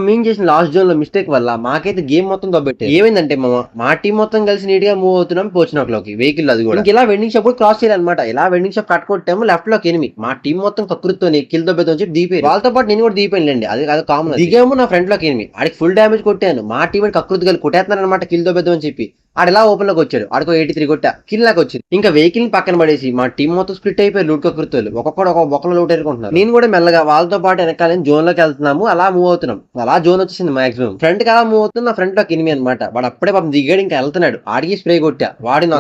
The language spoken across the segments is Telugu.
మేము చేసిన లాస్ట్ జోన్ లో మిస్టేక్ వల్ల మాకైతే గేమ్ మొత్తం దొబ్బెట్టారు. ఏమైందంటే మా టీం మొత్తం కలిసి నీట్ గా మూవ్ అవుతున్నాం పోచినట్లోకి వెహికల్ అది కూడా ఇలా వెండింగ్ షాప్ క్రాస్ చేయాలన్నమాట. ఇలా వెండింగ్ షాప్ కట్టుకుంటాము లెఫ్ట్ లోకి ఎనిమి మా టీం మొత్తం కకృతితో కిల్ దొబ్బేతో చెప్పి దిగిపోయి వాళ్ళతో పాటు నేను కూడా దిగిపోయానులేండి. అది కామన్. దిగాము నా ఫ్రంట్ లోకి ఎనిమి ఆడికి ఫుల్ డ్యామేజ్ కొట్టాను. మా టీం కకృతి కలిసి కొట్టేస్తున్నాను అనమాట కిల్ దొబ్బేదో అని చెప్పి. ఆడ ఎలా ఓపెన్ లోకి వచ్చాడు. ఆడికో 83 కొట్టా కిల్ నాకు వచ్చింది. ఇంకా వెహికల్ పక్కన పడేసి మా టీం మొత్తం స్ప్లిట్ అయిపోయి లూట్ కకృతులు ఒక్కొక్కడు ఒక బొక్కలో లూట్ ఏరుకుంటున్నారు. నేను కూడా మెల్లగా వాళ్ళతో పాటు వెనకాల జోన్ లోకి వెళ్తున్నాము. అలా మూవ్ అవుతున్నాం. అలా జోన్ వచ్చేసింది మాక్సిమం. ఫ్రంట్ కి అలా మూవ్ అవుతుంది. నా ఫ్రంట్ లోకి ఎనిమి అనమాట. వాడు అప్పుడే పాపం దిగాడు. ఇంకా వెళ్తున్నాడు. ఆడికి స్ప్రే కొట్టా.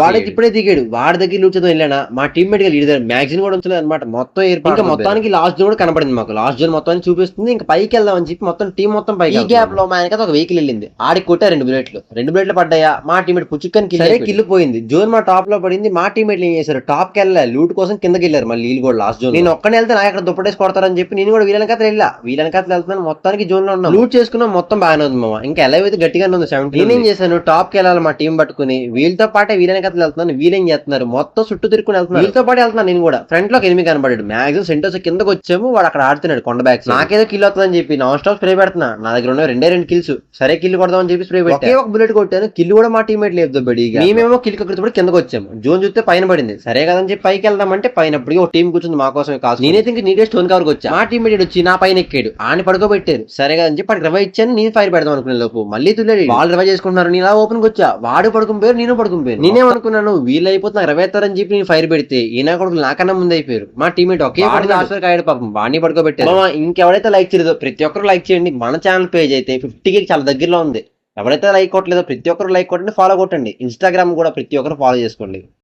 వాడికి ఇప్పుడే దిగాడు. వాడి దగ్గర లూట్ చేద్దాం వెళ్ళానా మా టీమ్మేట్ గా లీడర్ మ్యాగ్జిన్ కూడా ఉంచలేదు అనమాట. మొత్తం ఇంకా మొత్తానికి లాస్ట్ జోన్ కూడా కనపడింది మాకు. లాస్ట్ జోన్ మొత్తాన్ని చూపిస్తుంది. ఇంకా పైకి వెళ్దాం అని చెప్పి మొత్తం టీం మొత్తం పైకి. ఈ గ్యాప్ లో మా వెనక ఒక వెహికల్ వెళ్ళింది. ఆడికి కొట్టా 2 బుల్లెట్లు పడ్డాయా. మా టీమ్మేట్ పుచ్చుక్కని కిల్ పోయింది. జోన్ మా టాప్ లో పడింది. మా టీమ్మేట్లు ఏం చేశారు, టాప్ కి వెళ్ళా లూట్ కోసం కిందకి వెళ్ళారు. మళ్ళీ వీళ్ళు కూడా లాస్ట్ జోన్. నేను ఒక్కనే వెళ్తే నాకు అక్కడ దుప్పటేసి కొడతారని చెప్పి నేను కూడా వీళ్ళనకత్త వెళ్తున్నాను. మొత్తానికి జోన్ లో ఉన్నాం. లూట్ చేసుకున్నాం. మొత్తం బాగానే ఉంది మామ. ఇంకా ఎలా అయితే గట్టిగానే ఉంది 70. నేనేం చేశాను, టాప్ కి వెళ్ళాలి మా టీం పట్టుకుని వీళ్ళతో పాటే వీళ్ళనకత్త వెళ్తున్నాను. వీళ్ళేం చేస్తున్నారు, మొత్తం చుట్టూ తిరుక్కుని వెళ్తున్నారు. వీళ్ళతో పాటు వెళ్తున్నాను నేను కూడా. ఫ్రంట్ లోకి ఎనిమిది కనబడాడు. మ్యాక్సిమం సెంటర్స్ కిందకి వచ్చాము. వాడు అక్కడ ఆడుతున్నాడు కొండ బ్యాగ్స్. నాకేదో కిల్ అవుతుందని చెప్పి నాన్ స్టాప్ స్ప్రే పెడుతున్నా. నా దగ్గర ఉన్న 2 కిల్స్. సరే కిల్ కొడదామని చెప్పి స్ప్రే పెట్టి ఒక బుల్లెట్ కొట్టాను. కిల్ కూడా మా టీమ్మేట్ లేదు బడి. మేమేమో కిల్ కిందకి వచ్చాము. జోన్ చూస్తే పైన పడింది. సరే కదని చెప్పి పైకి వెళ్దామంటే పైన ఒక టీం కూర్చుంది మా కోసమే కాదు. నేనైతే ఇంకా నీటే స్టోన్ కవర్కి వచ్చా. మా టీమ్మేట్ వచ్చి నా పైన ఎక్కాడు. ఆని పడుకోబెట్టారు. సరే కదని చెప్పి అక్కడ రివైవ్ ఇచ్చాను. నేను ఫైర్ పెడదాం అనుకునే లోపు మళ్ళీ తుల్లాడు. వాళ్ళు రివైవ్ చేసుకుంటున్నారు. నేను ఇలా ఓపెన్ కి వచ్చా. వాడు పడుకుని పోయారు. నేను పడుకుని పోయాను. నేనేమనుకున్నాను వీళ్ళు అయిపోతే నాకు రివైవ్ అవుతారని చెప్పి నేను ఫైర్ పెడితే ఈయన కొడుకు నాకన్నా ముందు అయిపోయారు. మా టీమ్మేట్ ఒకే ఆస్టర్ కాయడు పాపం. వాడిని పడుకోబెట్టారు. ఇంకెవరైతే లైక్ చేయలేదో ప్రతి ఒక్కరు లైక్ చేయండి. మన ఛానల్ పేజ్ అయితే 50కి చాలా దగ్గరలో ఉంది. ఎవరైతే లైక్ కొట్టలేదో ప్రతి ఒక్కరు లైక్ కొట్టండి, ఫాలో కొట్టండి. ఇన్స్టాగ్రామ్ కూడా ప్రతి ఒక్కరు ఫాలో చేసుకోండి.